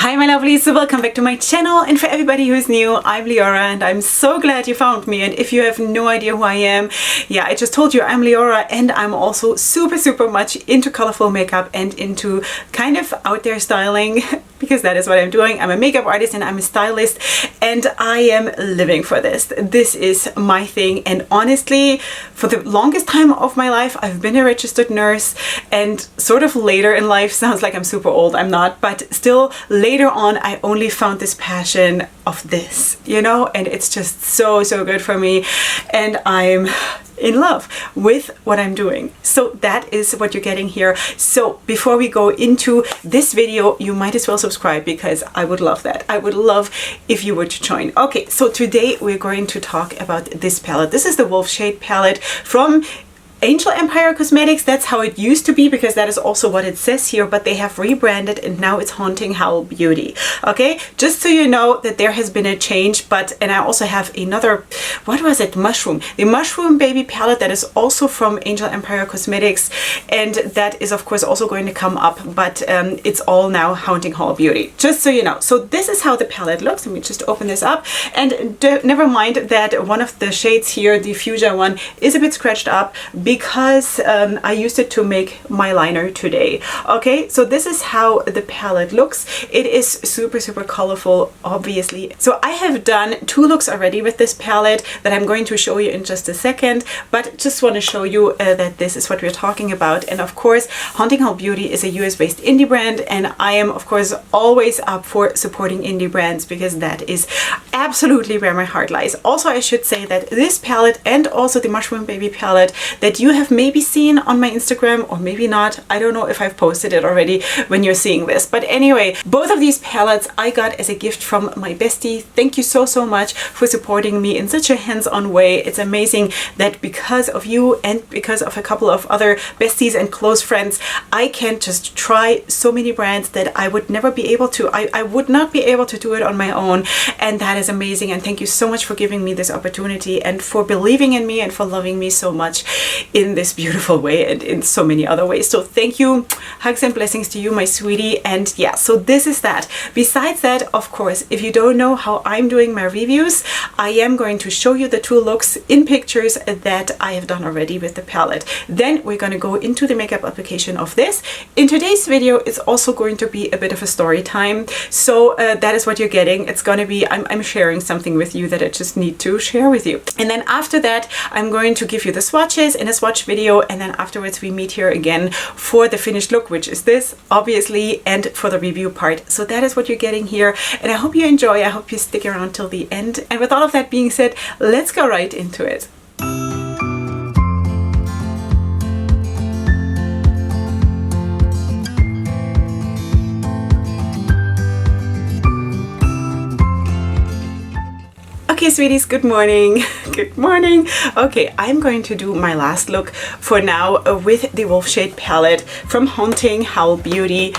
Hi my lovelies, so welcome back to my channel, and for everybody who's new, I'm Leorah and I'm so glad you found me. And if you have no idea who I am, yeah, I just told you I'm Leorah, and I'm also super much into colorful makeup and into kind of out there styling because that is what I'm doing. I'm a makeup artist and I'm a stylist, and I am living for this. This is my thing, and honestly, for the longest time of my life, I've been a registered nurse, and sort of later in life, sounds like I'm super old, I'm not, but still later on, I only found this passion of this, you know, and it's just so good for me, and I'm in love with what I'm doing. So that is what you're getting here. So before we go into this video, you might as well subscribe because I would love that. I would love if you were to join. Okay, so today we're going to talk about this palette. This is the WolfShade palette from Angel Empire Cosmetics. That's how it used to be because that is also what it says here, but they have rebranded and now it's Haunting Howl Beauty. Okay, just so you know that there has been a change. But and I also have another, what was it, Mushroom, the Mushroom Baby palette that is also from Angel Empire Cosmetics, and that is of course also going to come up, but it's all now Haunting Howl Beauty, just so you know. So this is how the palette looks. Let me just open this up, and never mind that one of the shades here, the fuchsia one, is a bit scratched up because I used it to make my liner today. Okay, so this is how the palette looks. It is super colorful, obviously. So I have done 2 looks already with this palette that I'm going to show you in just a second, but just want to show you that this is what we're talking about. And of course, Haunting Howl Beauty is a US based indie brand, and I am of course always up for supporting indie brands because that is absolutely where my heart lies. Also, I should say that this palette and also the Mushroom Baby palette that you have maybe seen on my Instagram, or maybe not, I don't know if I've posted it already when you're seeing this, but anyway, both of these palettes I got as a gift from my bestie. Thank you so much for supporting me in such a hands-on way. It's amazing that because of you and because of a couple of other besties and close friends, I can just try so many brands that I would never be able to. I would not be able to do it on my own, and that is amazing. And thank you so much for giving me this opportunity and for believing in me and for loving me so much in this beautiful way and in so many other ways. So thank you, hugs and blessings to you, my sweetie. And yeah, so this is that. Besides that, of course, if you don't know how I'm doing my reviews, I am going to show you the 2 looks in pictures that I have done already with the palette. Then we're going to go into the makeup application of this. In today's video, it's also going to be a bit of a story time. So that is what you're getting. It's going to be, I'm sharing something with you that I just need to share with you. And then after that, I'm going to give you the swatches in a swatch video, and then afterwards we meet here again for the finished look, which is this obviously, and for the review part. So that is what you're getting here, and I hope you enjoy. I hope you stick around till the end. And with all of that being said, let's go right into it. Okay, sweeties, good morning. Good morning. Okay, I'm going to do my last look for now with the WolfShade palette from Haunting Howl Beauty.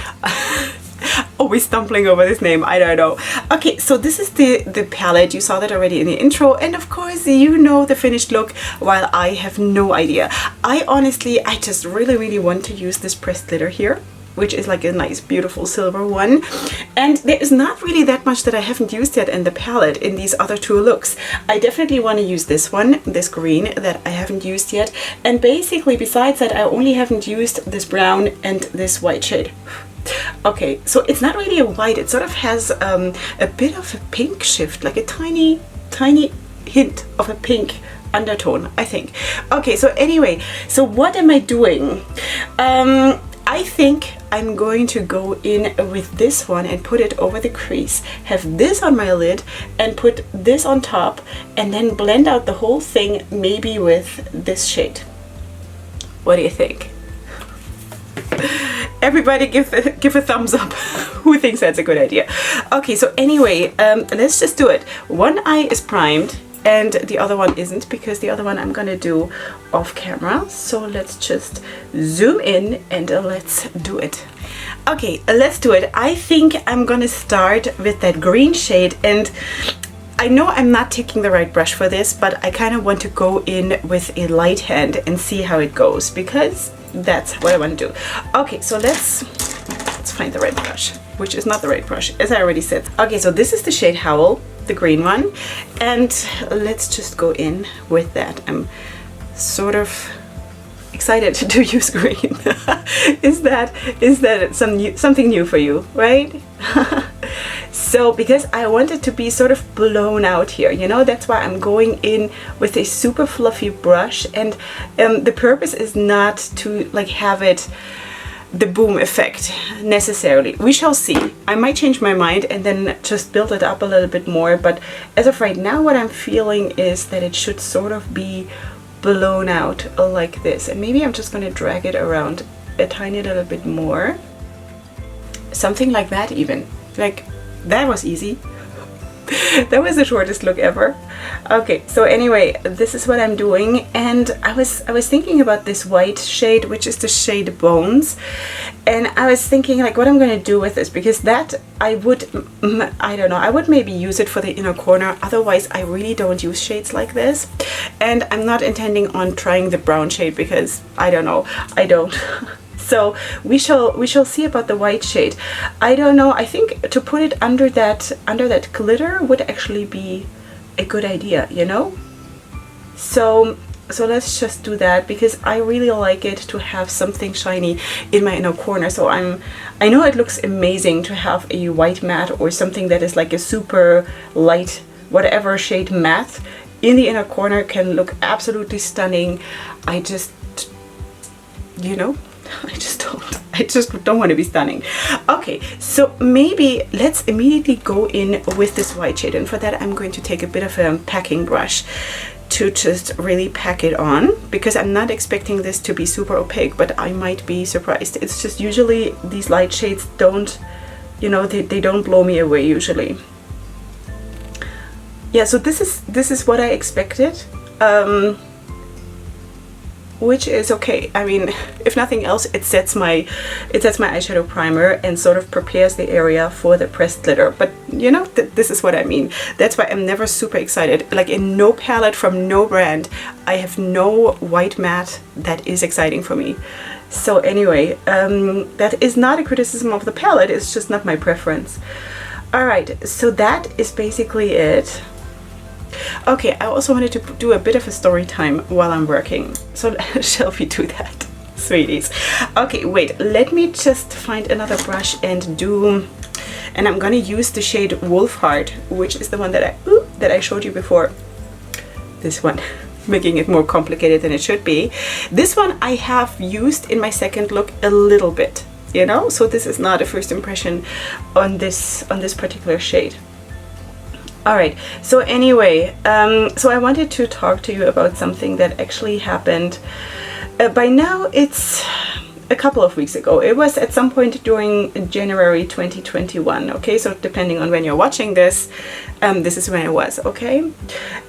Always stumbling over this name, I don't know. Okay, so this is the palette. You saw that already in the intro, and of course you know the finished look, while I have no idea. I just really want to use this pressed glitter here, which is like a nice beautiful silver one, and there is not really that much that I haven't used yet in the palette in these other 2 looks. I definitely want to use this one, this green, that I haven't used yet, and basically besides that I only haven't used this brown and this white shade. Okay, so it's not really a white, it sort of has a bit of a pink shift, like a tiny hint of a pink undertone, I think. Okay, so anyway, so what am I doing? I think I'm going to go in with this one and put it over the crease, have this on my lid and put this on top, and then blend out the whole thing maybe with this shade. What do you think? Everybody give a thumbs up who thinks that's a good idea. Okay, so anyway, let's just do it. One eye is primed and the other one isn't, because the other one I'm gonna do off camera. So let's just zoom in and let's do it. Okay, let's do it. I think I'm gonna start with that green shade, and I know I'm not taking the right brush for this, but I kind of want to go in with a light hand and see how it goes, because that's what I want to do. Okay, so let's find the right brush. which is not the right brush, as I already said. Okay, so this is the shade Howl, the green one, and let's just go in with that. I'm sort of excited to use green. Is that something new for you, right? So because I want it to be sort of blown out here, you know, that's why I'm going in with a super fluffy brush, and the purpose is not to like have it the boom effect necessarily. We shall see. I might change my mind and then just build it up a little bit more, but as of right now what I'm feeling is that it should sort of be blown out like this, and maybe I'm just going to drag it around a tiny little bit more, something like that. Even like that was easy. That was the shortest look ever. Okay, so anyway, this is what I'm doing, and I was thinking about this white shade, which is the shade Bones, and I was thinking like what I'm going to do with this, because that I don't know, I would maybe use it for the inner corner. Otherwise I really don't use shades like this, and I'm not intending on trying the brown shade because I don't know, I don't. So we shall see about the white shade. I don't know, I think to put it under that glitter would actually be a good idea, you know? So let's just do that, because I really like it to have something shiny in my inner corner. So I know it looks amazing to have a white matte or something that is like a super light whatever shade matte in the inner corner, can look absolutely stunning. I just, you know, I just don't want to be stunning. Okay, so maybe let's immediately go in with this white shade, and for that I'm going to take a bit of a packing brush to just really pack it on, because I'm not expecting this to be super opaque, but I might be surprised. It's just usually these light shades don't, you know, they don't blow me away usually. Yeah, so this is what I expected. Which is okay. I mean, if nothing else, it sets my eyeshadow primer and sort of prepares the area for the pressed glitter. But you know, this is what I mean. That's why I'm never super excited. Like in no palette from no brand, I have no white matte that is exciting for me. So anyway, that is not a criticism of the palette, it's just not my preference. Alright, so that is basically it. Okay, I also wanted to do a bit of a story time while I'm working. So shall we do that, sweeties? Okay, wait, let me just find another brush and I'm gonna use the shade Wolf Heart, which is the one that I showed you before. This one, making it more complicated than it should be. This one I have used in my second look a little bit, you know, so this is not a first impression on this particular shade. Alright, so anyway, so I wanted to talk to you about something that actually happened. By now it's a couple of weeks ago. It was at some point during January 2021, okay? So depending on when you're watching this, this is when it was, okay?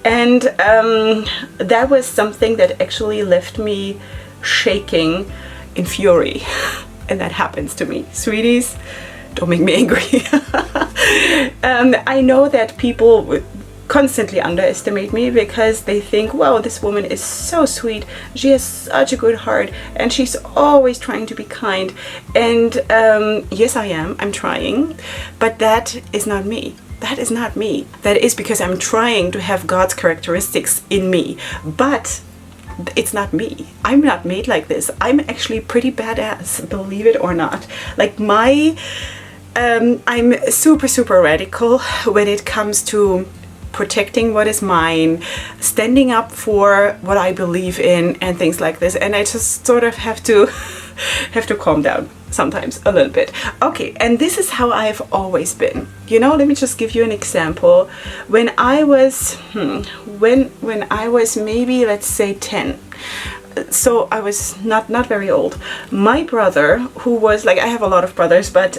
And that was something that actually left me shaking in fury. And that happens to me, sweeties. Don't make me angry. I know that people constantly underestimate me because they think, wow, this woman is so sweet, she has such a good heart, and she's always trying to be kind. And yes, I am, I'm trying, but that is not me. That is not me. That is because I'm trying to have God's characteristics in me, but it's not me. I'm not made like this. I'm actually pretty badass, believe it or not. Like I'm super radical when it comes to protecting what is mine, standing up for what I believe in, and things like this. And I just sort of have to calm down sometimes a little bit. Okay, and this is how I've always been. You know, let me just give you an example. When I was when I was maybe, let's say 10. So I was not very old. My brother, who was like, I have a lot of brothers, but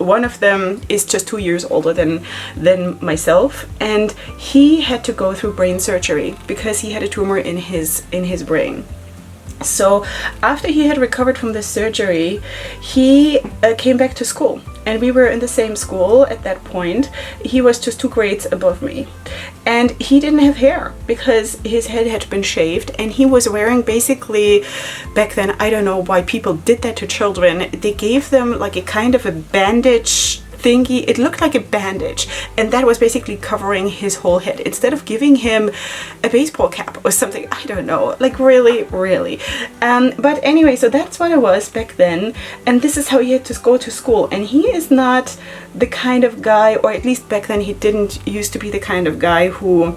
one of them is just 2 years older than myself, and he had to go through brain surgery because he had a tumor in his brain. So after he had recovered from the surgery, he came back to school, and we were in the same school at that point. He was just 2 grades above me, and he didn't have hair because his head had been shaved, and he was wearing basically, back then, I don't know why people did that to children, they gave them like a kind of a bandage thingy. It looked like a bandage, and that was basically covering his whole head instead of giving him a baseball cap or something. I don't know, like really. But anyway, so that's what it was back then, and this is how he had to go to school. And he is not the kind of guy, or at least back then he didn't used to be the kind of guy who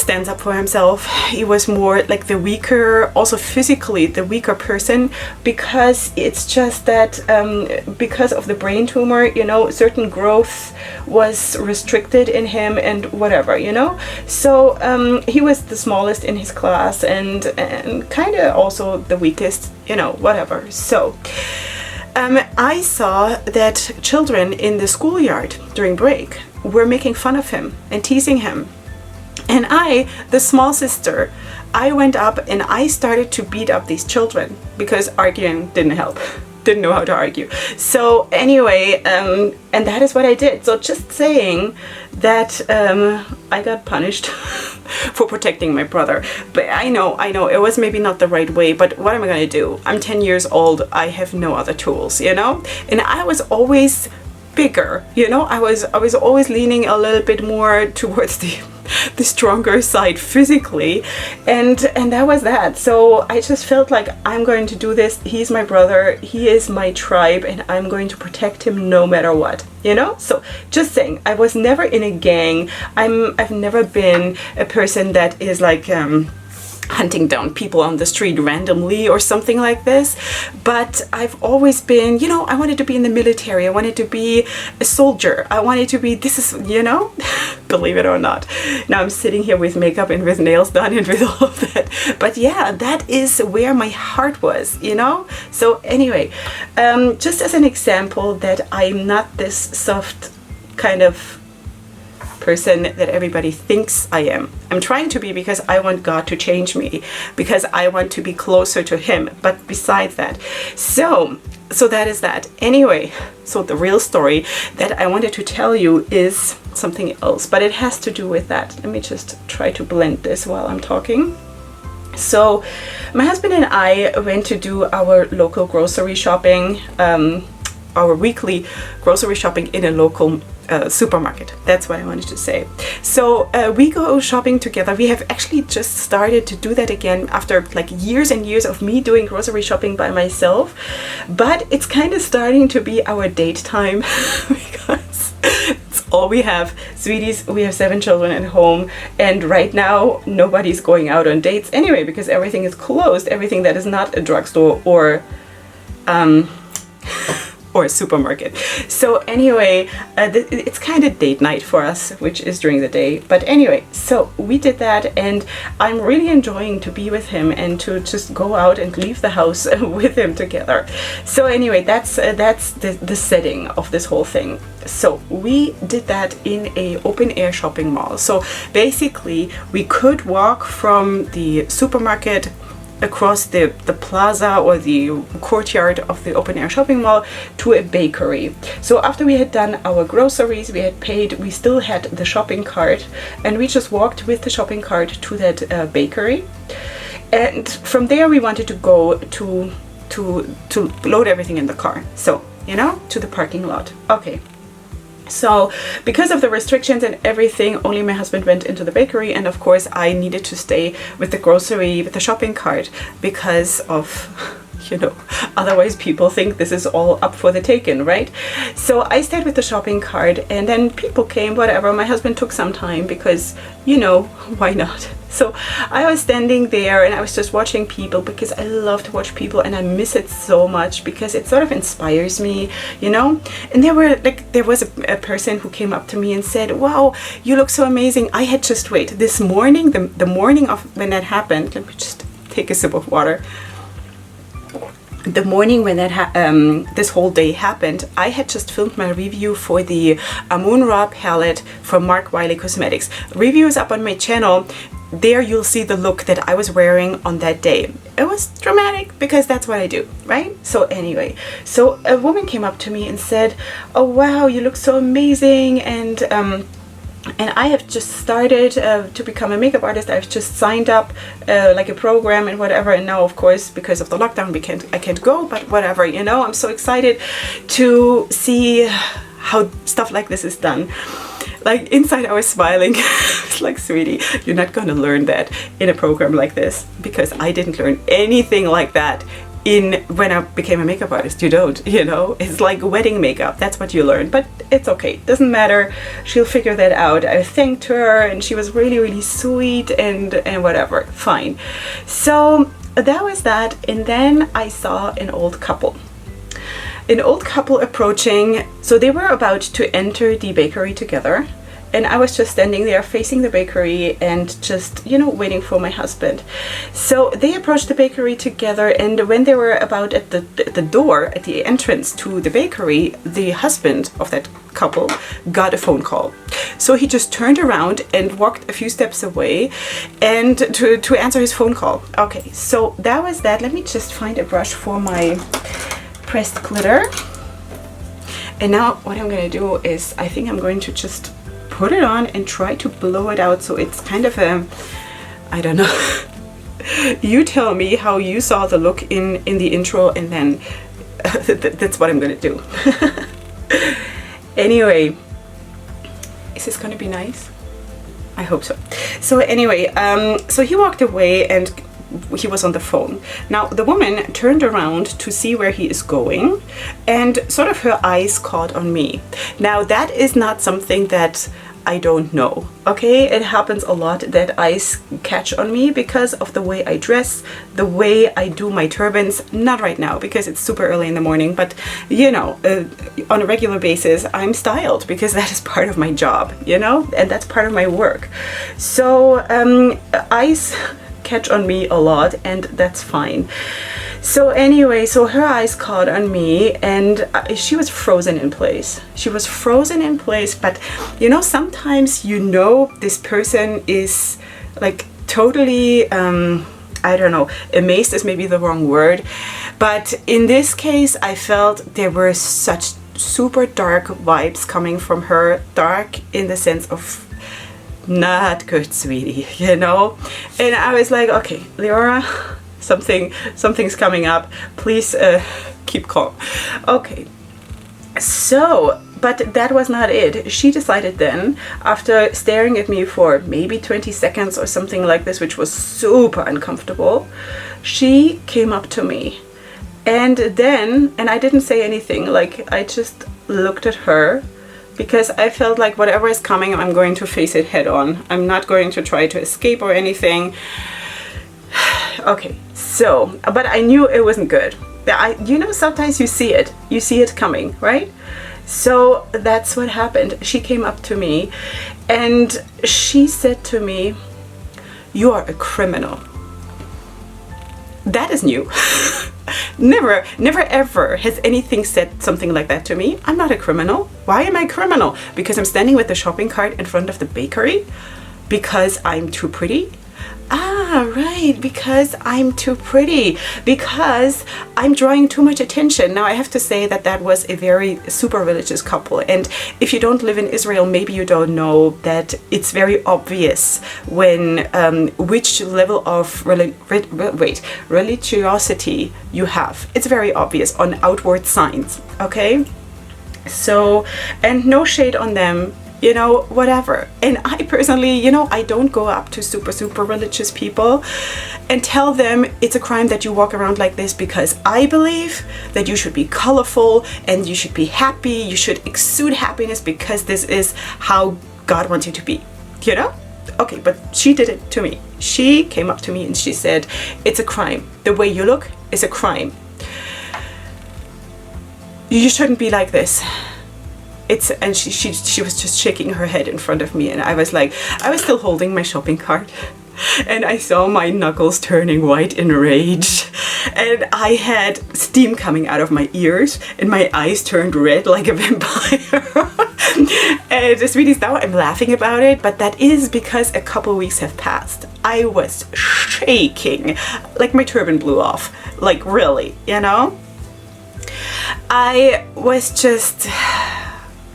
stands up for himself. He was more like the weaker, also physically the weaker person, because it's just that because of the brain tumor, you know, certain growth was restricted in him and whatever, you know. So he was the smallest in his class, and kind of also the weakest, you know, whatever. So I saw that children in the schoolyard during break were making fun of him and teasing him. And I, the small sister, I went up and I started to beat up these children because arguing didn't help. Didn't know how to argue. So anyway, and that is what I did. So just saying that I got punished for protecting my brother. But I know, it was maybe not the right way, but what am I gonna do? I'm 10 years old, I have no other tools, you know? And I was always bigger, you know? I was always leaning a little bit more towards the stronger side physically, and that was that. So I just felt like I'm going to do this. He's my brother, he is my tribe, and I'm going to protect him no matter what, you know. So just saying, I was never in a gang. I've never been a person that is like hunting down people on the street randomly or something like this, but I've always been, you know, I wanted to be in the military, I wanted to be a soldier, I wanted to be, this is, you know, believe it or not, now I'm sitting here with makeup and with nails done and with all of that, but yeah, that is where my heart was, you know. So anyway, just as an example that I'm not this soft kind of person that everybody thinks I am. I'm trying to be, because I want God to change me, because I want to be closer to him. But besides that, so that is that. Anyway, so the real story that I wanted to tell you is something else, but it has to do with that. Let me just try to blend this while I'm talking. So my husband and I went to do our local grocery shopping, our weekly grocery shopping in a local supermarket. That's what I wanted to say. So we go shopping together. We have actually just started to do that again after like years and years of me doing grocery shopping by myself, but it's kind of starting to be our date time because it's all we have. Sweeties, we have 7 children at home, and right now nobody's going out on dates anyway because everything is closed, everything that is not a drugstore or a supermarket. So anyway, it's kind of date night for us, which is during the day. But anyway, so we did that, and I'm really enjoying to be with him and to just go out and leave the house with him together. So anyway, that's the setting of this whole thing. So we did that in a open air shopping mall. So basically we could walk from the supermarket across the plaza or the courtyard of the open air shopping mall to a bakery. So after we had done our groceries, we had paid, we still had the shopping cart, and we just walked with the shopping cart to that bakery. And from there we wanted to go to load everything in the car. So, you know, to the parking lot. Okay. So because of the restrictions and everything, only my husband went into the bakery, and of course I needed to stay with the shopping cart because of, you know, otherwise people think this is all up for the taking, right? So I stayed with the shopping cart, and then people came, whatever. My husband took some time because, you know, why not? So I was standing there and I was just watching people because I love to watch people, and I miss it so much because it sort of inspires me, you know. And there was a person who came up to me and said, "Wow, you look so amazing." I had just this morning, the morning of when that happened. Let me just take a sip of water. The morning when that this whole day happened, I had just filmed my review for the Moon Raw palette from Mark Wiley Cosmetics. Review is up on my channel. there you'll see the look that I was wearing on that day. It was dramatic because that's what I do, right? So anyway, so a woman came up to me and said, oh wow, you look so amazing, and I have just started to become a makeup artist. I've just signed up like a program and whatever, and now of course because of the lockdown I can't go, but whatever, you know, I'm so excited to see how stuff like this is done. Like inside I was smiling. It's like, sweetie, you're not gonna learn that in a program like this, because I didn't learn anything like that when I became a makeup artist. You don't, you know, it's like wedding makeup, that's what you learn, but it's okay, doesn't matter, she'll figure that out. I thanked her and she was really, really sweet and whatever, fine. So that was that, and then I saw an old couple approaching. So they were about to enter the bakery together, and I was just standing there facing the bakery and just, you know, waiting for my husband. So they approached the bakery together, and when they were about at the door, at the entrance to the bakery, the husband of that couple got a phone call. So he just turned around and walked a few steps away and to answer his phone call. Okay, so that was that. Let me just find a brush for my pressed glitter. And now what I'm going to do is, I think I'm going to just put it on and try to blow it out, so it's kind of a, I don't know. You tell me how you saw the look in the intro, and then that's what I'm going to do. Anyway, is this going to be nice? I hope so. So anyway, so he walked away and he was on the phone. Now the woman turned around to see where he is going, and sort of her eyes caught on me. Now that is not something that I don't know, okay? It happens a lot that eyes catch on me because of the way I dress, the way I do my turbans. Not right now because it's super early in the morning, but you know, on a regular basis I'm styled because that is part of my job, you know, and that's part of my work. So eyes catch on me a lot, and that's fine. So anyway, so her eyes caught on me, and she was frozen in place. She was frozen in place, but you know, sometimes you know this person is like totally, I don't know, amazed is maybe the wrong word, but in this case I felt there were such super dark vibes coming from her. Dark in the sense of not good, sweetie, you know? And I was like, okay, Leorah, something's coming up, please keep calm. Okay, so, but that was not it. She decided then, after staring at me for maybe 20 seconds or something like this, which was super uncomfortable, she came up to me, and then, and I didn't say anything, like I just looked at her, because I felt like whatever is coming, I'm going to face it head on. I'm not going to try to escape or anything. Okay, so, but I knew it wasn't good. You know, sometimes you see it coming, right? So that's what happened. She came up to me and she said to me, "You are a criminal." That is new. Never ever has anything said something like that to me. I'm not a criminal. Why am I a criminal? Because I'm standing with the shopping cart in front of the bakery? Because I'm too pretty? Ah, right, because I'm too pretty, because I'm drawing too much attention. Now I have to say that that was a very super religious couple, and if you don't live in Israel, maybe you don't know that it's very obvious when which level of religiosity you have. It's very obvious on outward signs, okay? So, and no shade on them, you know, whatever. And I personally, you know, I don't go up to super religious people and tell them it's a crime that you walk around like this, because I believe that you should be colorful and you should be happy, you should exude happiness, because this is how God wants you to be, you know? Okay, but she did it to me. She came up to me and she said, it's a crime. The way you look is a crime. You shouldn't be like this. And she was just shaking her head in front of me, and I was like, I was still holding my shopping cart, and I saw my knuckles turning white in rage, and I had steam coming out of my ears, and my eyes turned red like a vampire. And sweeties, now I'm laughing about it, but that is because a couple weeks have passed. I was shaking, like my turban blew off, like really, you know? I was just,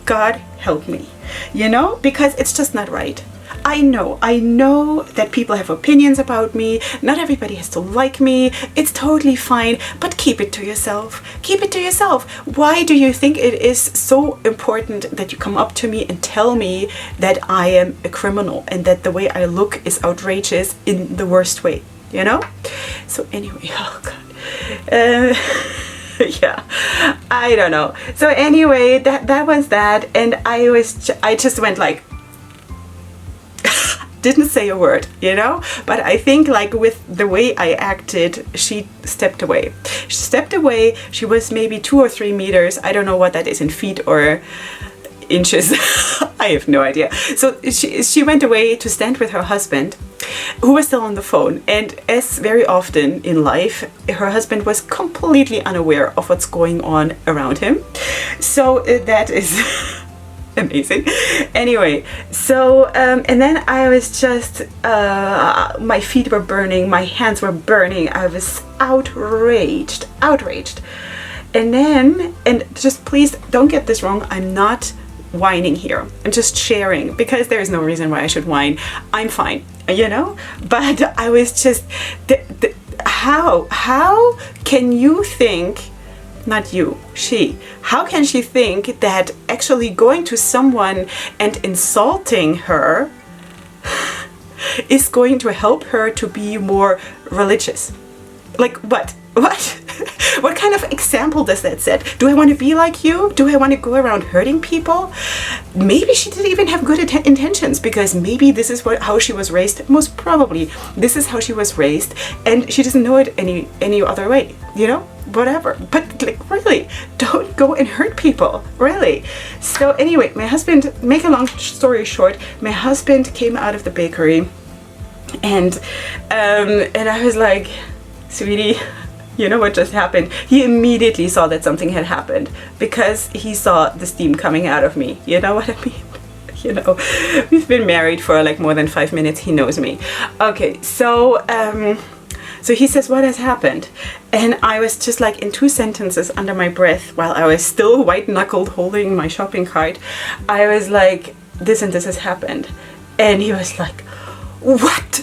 God help me, you know, because it's just not right. I know that people have opinions about me. Not everybody has to like me. It's totally fine, but keep it to yourself. Keep it to yourself. Why do you think it is so important that you come up to me and tell me that I am a criminal and that the way I look is outrageous in the worst way, you know? So anyway, oh God. Yeah, I don't know. So anyway, that was that, and I just went like, didn't say a word, you know, but I think like with the way I acted, she stepped away. She stepped away. She was maybe 2 or 3 meters. I don't know what that is in feet or inches. I have no idea. So she went away to stand with her husband, who was still on the phone. And as very often in life, her husband was completely unaware of what's going on around him. So that is amazing. Anyway, so and then I was just my feet were burning, my hands were burning. I was outraged. And just please don't get this wrong, I'm not whining here. I'm just sharing, because there is no reason why I should whine. I'm fine, you know? But I was just, how can you think, not you, she, how can she think that actually going to someone and insulting her is going to help her to be more religious? Like what? What kind of example does that set? Do I want to be like you? Do I want to go around hurting people? Maybe she didn't even have good intentions, because maybe this is how she was raised. Most probably this is how she was raised, and she doesn't know it any other way, you know? Whatever. But like, really, don't go and hurt people, really. So anyway, my husband, make a long story short, my husband came out of the bakery, and I was like, sweetie, you know what just happened? He immediately saw that something had happened, because he saw the steam coming out of me. You know what I mean? You know, we've been married for like more than 5 minutes. He knows me. Okay, so he says, what has happened? And I was just like in 2 sentences under my breath, while I was still white-knuckled holding my shopping cart, I was like, this and this has happened. And he was like, what?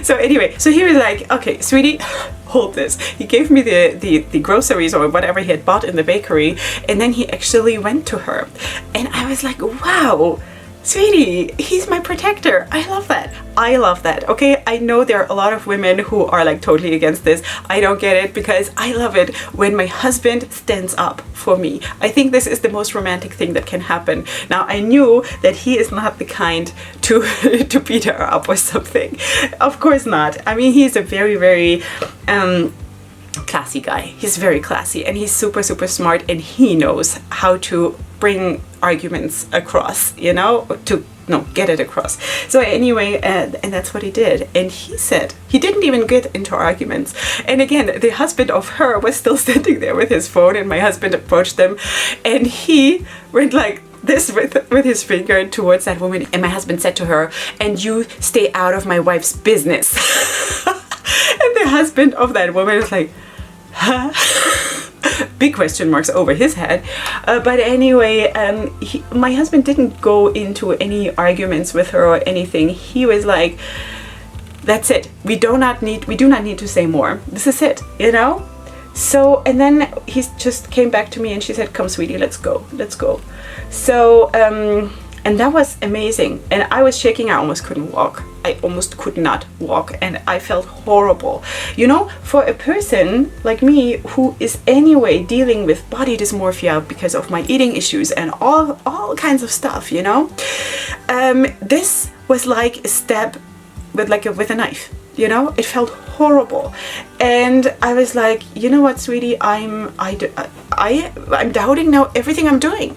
So anyway, so he was like, okay, sweetie, hold this. He gave me the groceries or whatever he had bought in the bakery, and then he actually went to her. And I was like, wow, sweetie, he's my protector. I love that. I love that. Okay, I know there are a lot of women who are like totally against this. I don't get it, because I love it when my husband stands up for me. I think this is the most romantic thing that can happen. Now, I knew that he is not the kind to beat her up or something. Of course not. I mean, he's a very, very classy guy. He's very classy, and he's super, super smart, and he knows how to bring arguments across, you know, get it across. So anyway, and that's what he did. And he said he didn't even get into arguments. And again, the husband of her was still standing there with his phone, and my husband approached them, and he went like this with his finger towards that woman. And my husband said to her, and you stay out of my wife's business. And the husband of that woman was like, huh? Big question marks over his head. But anyway, my husband didn't go into any arguments with her or anything. He was like, that's it. We do not need to say more. This is it, you know? So, and then he just came back to me and she said, come sweetie, let's go. So, and that was amazing. And I was shaking. I almost couldn't walk. I almost could not walk, and I felt horrible. You know, for a person like me who is anyway dealing with body dysmorphia because of my eating issues and all kinds of stuff, you know, this was like a stab with a knife. You know, it felt horrible. And I was like, you know what, sweetie, I'm doubting now everything I'm doing.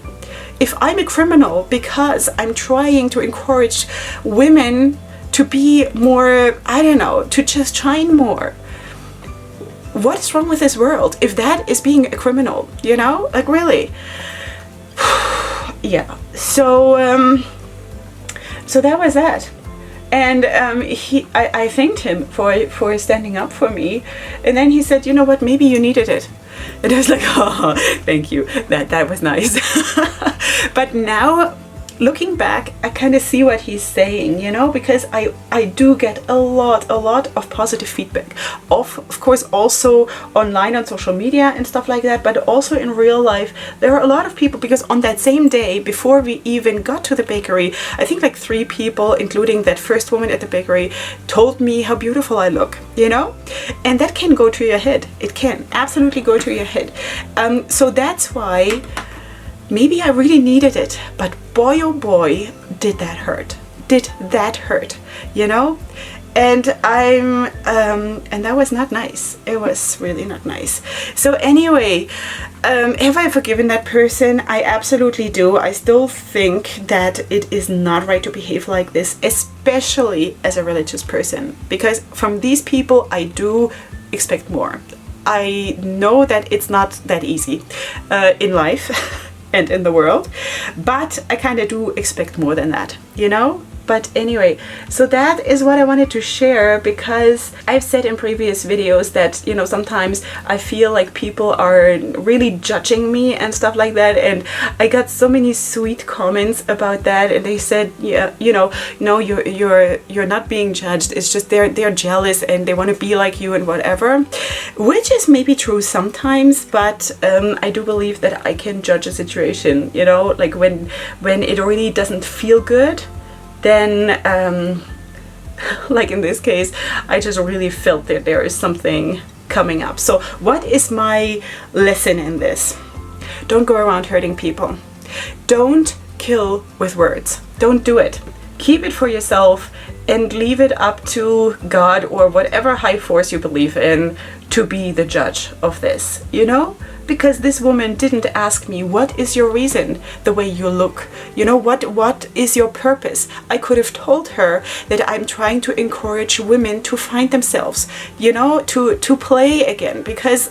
If I'm a criminal because I'm trying to encourage women to be more, I don't know, to just shine more, what's wrong with this world if that is being a criminal, you know? Like, really? yeah, so so that was that. And I thanked him for standing up for me. And then he said, you know what, maybe you needed it. And I was like, oh, thank you. That was nice. But now, looking back, I kind of see what he's saying, you know, because I do get a lot of positive feedback. Of course, also online on social media and stuff like that, but also in real life. There are a lot of people, because on that same day, before we even got to the bakery, I think like 3 people, including that first woman at the bakery, told me how beautiful I look, you know? And that can go to your head. It can absolutely go to your head. So that's why maybe I really needed it, but boy oh boy, did that hurt. Did that hurt, you know? And and that was not nice. It was really not nice. So anyway, have I forgiven that person? I absolutely do. I still think that it is not right to behave like this, especially as a religious person, because from these people, I do expect more. I know that it's not that easy in life. And in the world, but I kind of do expect more than that, you know? But anyway, so that is what I wanted to share, because I've said in previous videos that, you know, sometimes I feel like people are really judging me and stuff like that, and I got so many sweet comments about that, and they said, yeah, you know, no, you're not being judged, it's just they're jealous and they want to be like you and whatever, which is maybe true sometimes, but I do believe that I can judge a situation, you know, like when it really doesn't feel good, then like in this case, I just really felt that there is something coming up. So what is my lesson in this? Don't go around hurting people. Don't kill with words. Don't do it. Keep it for yourself and leave it up to God or whatever high force you believe in to be the judge of this, you know? Because this woman didn't ask me, what is your reason, the way you look? You know, what is your purpose? I could have told her that I'm trying to encourage women to find themselves, you know, to play again, because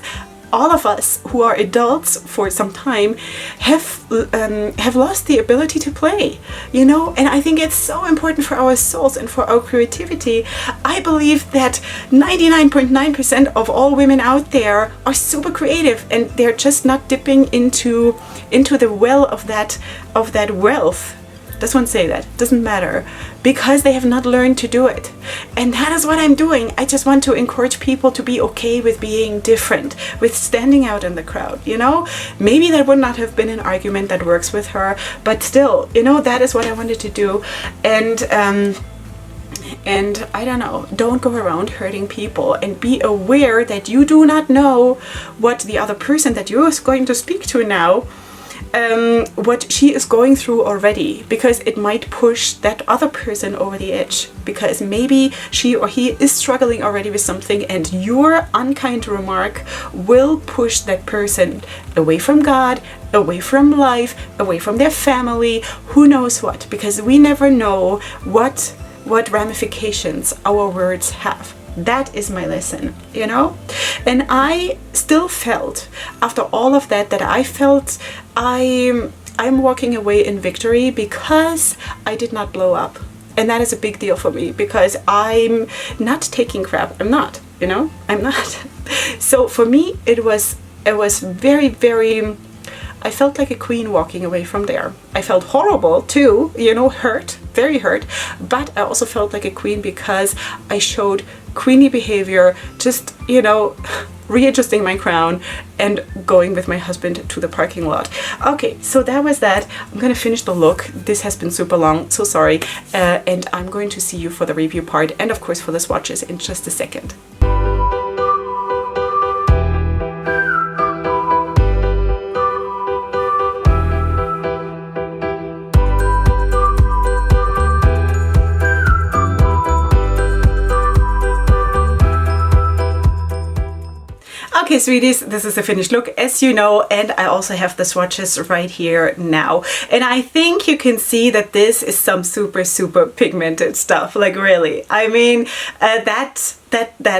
all of us who are adults for some time have lost the ability to play, you know, and I think it's so important for our souls and for our creativity. I believe that 99.9% of all women out there are super creative, and they're just not dipping into the well of that wealth. Does one say that? Doesn't matter, because they have not learned to do it. And that is what I'm doing. I just want to encourage people to be okay with being different, with standing out in the crowd, you know? Maybe that would not have been an argument that works with her, but still, you know, that is what I wanted to do. And I don't know, don't go around hurting people, and be aware that you do not know what the other person that you're going to speak to now, what she is going through already, because it might push that other person over the edge, because maybe she or he is struggling already with something, and your unkind remark will push that person away from God, away from life, away from their family, who knows what, because we never know what ramifications our words have. That is my lesson, you know? And I still felt, after all of that, I felt I'm walking away in victory, because I did not blow up. And that is a big deal for me, because I'm not taking crap. I'm not, you know? I'm not. So for me, it was very, very, I felt like a queen walking away from there. I felt horrible too, you know, hurt, very hurt, but I also felt like a queen because I showed queenie behavior, just, you know, readjusting my crown and going with my husband to the parking lot. Okay, so that was that. I'm gonna finish the look. This has been super long, so sorry. And I'm going to see you for the review part, and of course for the swatches in just a second. Okay, Okay, sweeties, this is the finished look, as you know, and I also have the swatches right here now. And I think you can see that this is some super pigmented stuff, like really. I mean, that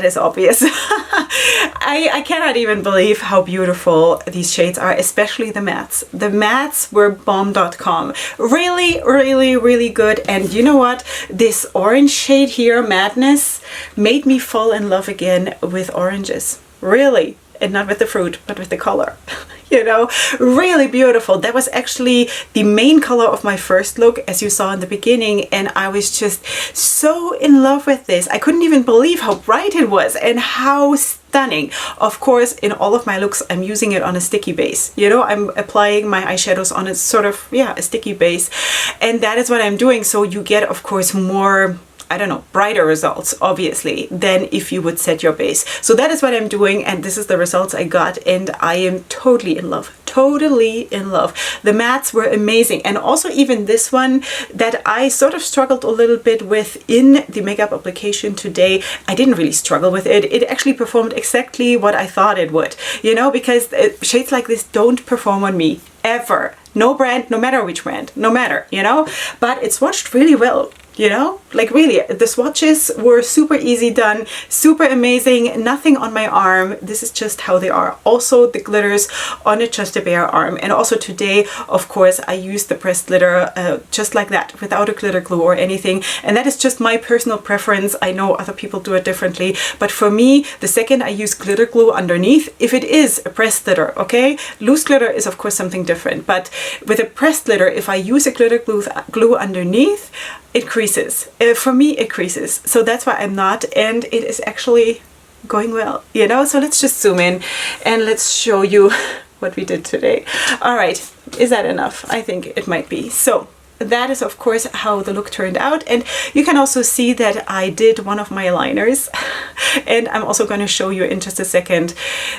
is obvious. I cannot even believe how beautiful these shades are, especially the mattes. The mattes were bomb.com. Really good. And you know what? This orange shade here, Madness, made me fall in love again with oranges. Really. And not with the fruit, but with the color. You know, really beautiful. That was actually the main color of my first look, as you saw in the beginning, and I was just so in love with this. I couldn't even believe how bright it was and how stunning. Of course, in all of my looks, I'm using it on a sticky base. You know, I'm applying my eyeshadows on a sort of, yeah, a sticky base, and that is what I'm doing. So you get, of course, more, I don't know, brighter results, obviously, than if you would set your base. So that is what I'm doing, and this is the results I got, and I am totally in love. Totally in love. The mattes were amazing, and also even this one that I sort of struggled a little bit with in the makeup application today. I didn't really struggle with it. It actually performed exactly what I thought it would, you know, because shades like this don't perform on me ever. No brand, no matter which brand, no matter, you know, but it swatched really well. You know, like really, the swatches were super easy done, super amazing, nothing on my arm. This is just how they are. Also the glitters on a just a bare arm. And also today, of course, I used the pressed glitter just like that, without a glitter glue or anything. And that is just my personal preference. I know other people do it differently, but for me, the second I use glitter glue underneath, if it is a pressed glitter, okay? Loose glitter is of course something different, but with a pressed glitter, if I use a glitter glue underneath, it creases. For me, it creases. So that's why I'm not, and it is actually going well, you know? So let's just zoom in and let's show you what we did today. All right, is that enough? I think it might be. So that is of course how the look turned out, and you can also see that I did one of my liners and I'm also going to show you in just a second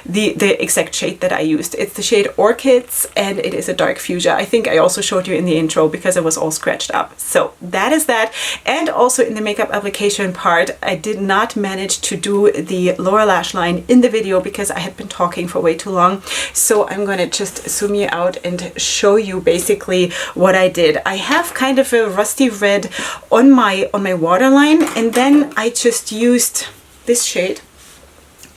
the exact shade that I used. It's the shade Orchids, and it is a dark fuchsia. I think I also showed you in the intro because it was all scratched up. So that is that. And also in the makeup application part, I did not manage to do the lower lash line in the video because I had been talking for way too long. So I'm going to just zoom you out and show you basically what I did. I have kind of a rusty red on my waterline, and then I just used this shade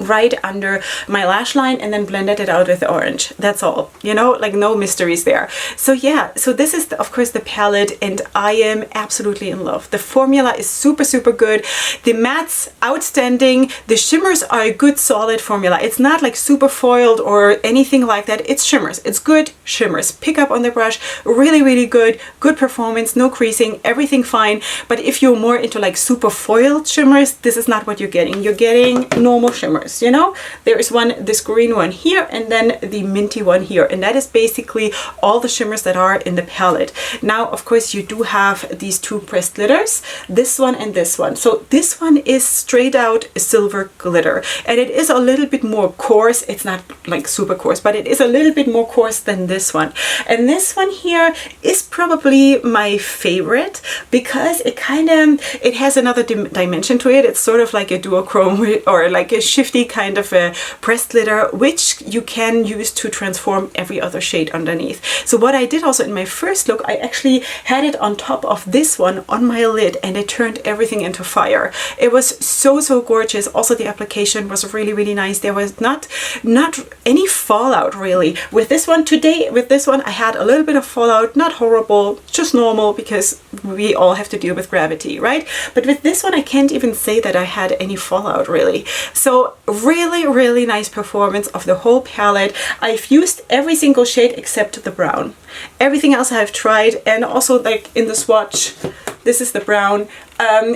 right under my lash line and then blended it out with orange. That's all, you know, like no mysteries there. So yeah, so this is of course the palette, and I am absolutely in love. The formula is super good. The mattes outstanding. The shimmers are a good solid formula. It's not like super foiled or anything like that. It's shimmers. It's good shimmers. Pick up on the brush, really good performance, no creasing, everything fine. But if you're more into like super foiled shimmers, this is not what you're getting. You're getting normal shimmers. You know, there is this green one here and then the minty one here, and that is basically all the shimmers that are in the palette. Now of course you do have these two pressed glitters, this one and this one. So this one is straight out silver glitter, and it is a little bit more coarse. It's not like super coarse, but it is a little bit more coarse than this one. And this one here is probably my favorite because it has another dimension to it. It's sort of like a duochrome or like a shifty kind of a pressed glitter, which you can use to transform every other shade underneath. So what I did also in my first look, I actually had it on top of this one on my lid, and it turned everything into fire. It was so gorgeous. Also the application was really nice. There was not any fallout really with this one. Today with this one I had a little bit of fallout, not horrible, just normal, because we all have to deal with gravity, right? But with this one I can't even say that I had any fallout really. So really nice performance of the whole palette. I've used every single shade except the brown. Everything else I've tried, and also like in the swatch, this is the brown.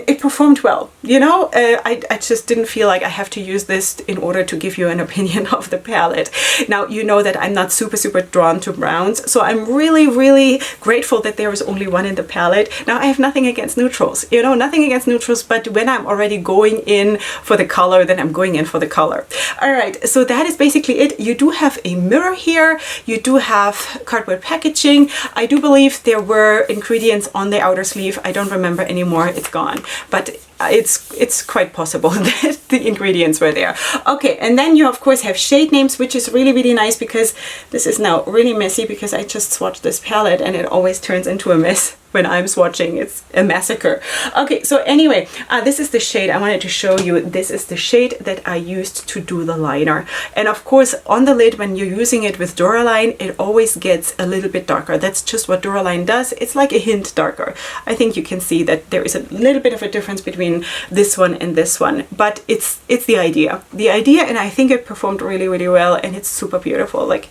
It performed well, you know. I just didn't feel like I have to use this in order to give you an opinion of the palette. Now you know that I'm not super drawn to browns, so I'm really grateful that there is only one in the palette. Now I have nothing against neutrals, you know, nothing against neutrals, but when I'm already going in for the color, then I'm going in for the color. All right, so that is basically it. You do have a mirror here, you do have cardboard packaging. I do believe there were ingredients on the outer sleeve. I don't remember anymore. It's gone. But it's quite possible that the ingredients were there. Okay, and then you of course have shade names, which is really, really nice because this is now really messy because I just swatched this palette and it always turns into a mess when I'm swatching. It's a massacre. Okay, so anyway, this is the shade I wanted to show you. This is the shade that I used to do the liner. And of course, on the lid, when you're using it with Duraline, it always gets a little bit darker. That's just what Duraline does. It's like a hint darker. I think you can see that there is a little bit of a difference between this one and this one, but it's the idea. The idea, and I think it performed really, really well, and it's super beautiful. Like,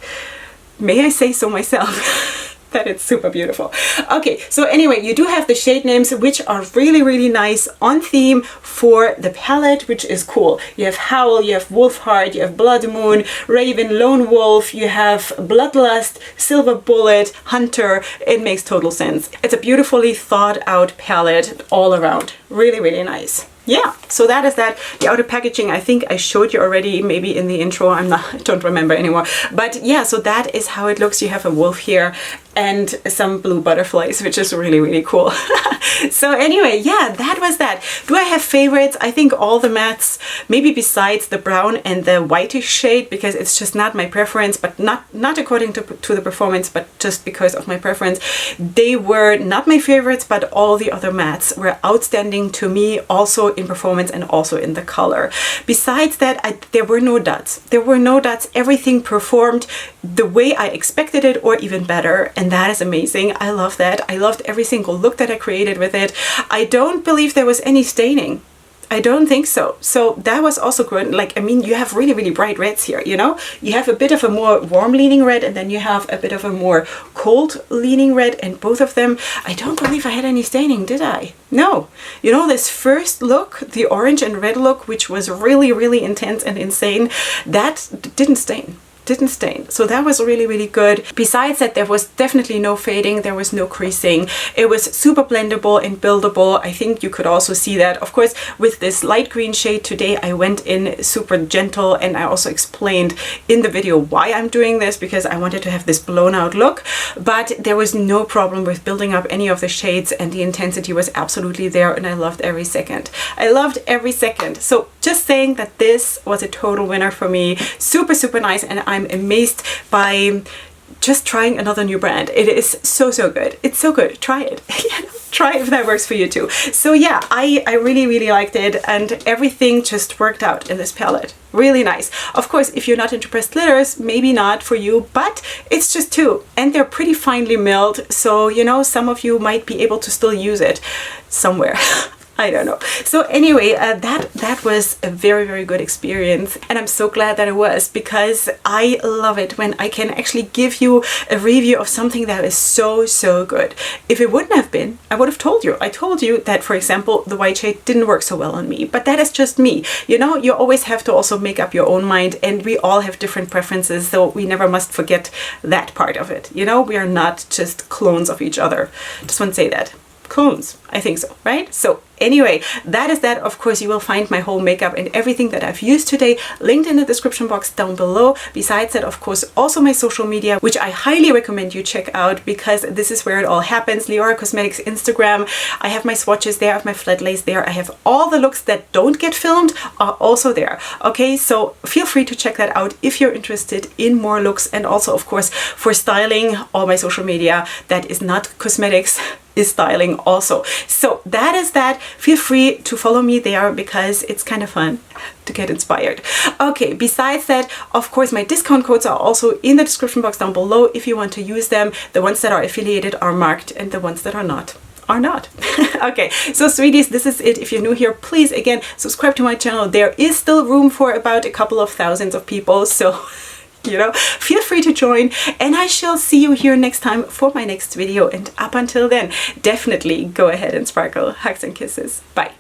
may I say so myself? That it's super beautiful. Okay, so anyway, you do have the shade names, which are really, really nice on theme for the palette, which is cool. You have Howl, you have Wolfheart, you have Blood Moon, Raven, Lone Wolf, you have Bloodlust, Silver Bullet, Hunter. It makes total sense. It's a beautifully thought out palette all around. Really, really nice. Yeah, so that is that. The outer packaging, I think I showed you already, maybe in the intro. I don't remember anymore. But yeah, so that is how it looks. You have a wolf here and some blue butterflies, which is really, really cool. So anyway, yeah, that was that. Do I have favorites? I think all the mattes, maybe besides the brown and the whitish shade, because it's just not my preference, but not according to the performance, but just because of my preference. They were not my favorites, but all the other mattes were outstanding to me, also in performance and also in the color. Besides that, there were no duds. There were no duds. Everything performed the way I expected it, or even better, and that is amazing. I love that. I loved every single look that I created with it. I don't believe there was any staining. I don't think so. So that was also good. Like, I mean, you have really, really bright reds here, you know? You have a bit of a more warm leaning red, and then you have a bit of a more cold leaning red, and both of them, I don't believe I had any staining, did I? No. You know, this first look, the orange and red look, which was really, really intense and insane, that didn't stain. Didn't stain. So that was really, really good. Besides that, there was definitely no fading, there was no creasing. It was super blendable and buildable. I think you could also see that. Of course, with this light green shade today, I went in super gentle, and I also explained in the video why I'm doing this, because I wanted to have this blown out look. But there was no problem with building up any of the shades, and the intensity was absolutely there, and I loved every second. I loved every second. So just saying that this was a total winner for me. Super, super nice, and I'm amazed by just trying another new brand. It is so, so good. It's so good. Try it. Try it if that works for you too. So yeah, I really, really liked it, and everything just worked out in this palette. Really nice. Of course, if you're not into pressed glitters, maybe not for you, but it's just two, and they're pretty finely milled, so you know, some of you might be able to still use it somewhere. I don't know. So anyway, that was a very, very good experience, and I'm so glad that it was, because I love it when I can actually give you a review of something that is so, so good. If it wouldn't have been, I would have told you. I told you that, for example, the white shade didn't work so well on me, but that is just me. You know, you always have to also make up your own mind, and we all have different preferences, so we never must forget that part of it. You know, we are not just clones of each other. Just want to say that. Clones, I think so, right? So anyway, that is that. Of course, you will find my whole makeup and everything that I've used today linked in the description box down below. Besides that, of course, also my social media, which I highly recommend you check out, because this is where it all happens. Leorah Cosmetics Instagram. I have my swatches there, I have my flat lace there. I have all the looks that don't get filmed are also there. Okay, so feel free to check that out if you're interested in more looks, and also, of course, for styling, all my social media that is not cosmetics is styling also. So that is that. Feel free to follow me there, because it's kind of fun to get inspired. Okay, besides that, of course, my discount codes are also in the description box down below if you want to use them. The ones that are affiliated are marked, and the ones that are not are not. Okay, so sweeties, this is it. If you're new here, please again subscribe to my channel. There is still room for about a couple of thousands of people, so you know, feel free to join, and I shall see you here next time for my next video. And up until then, definitely go ahead and sparkle. Hugs and kisses. Bye.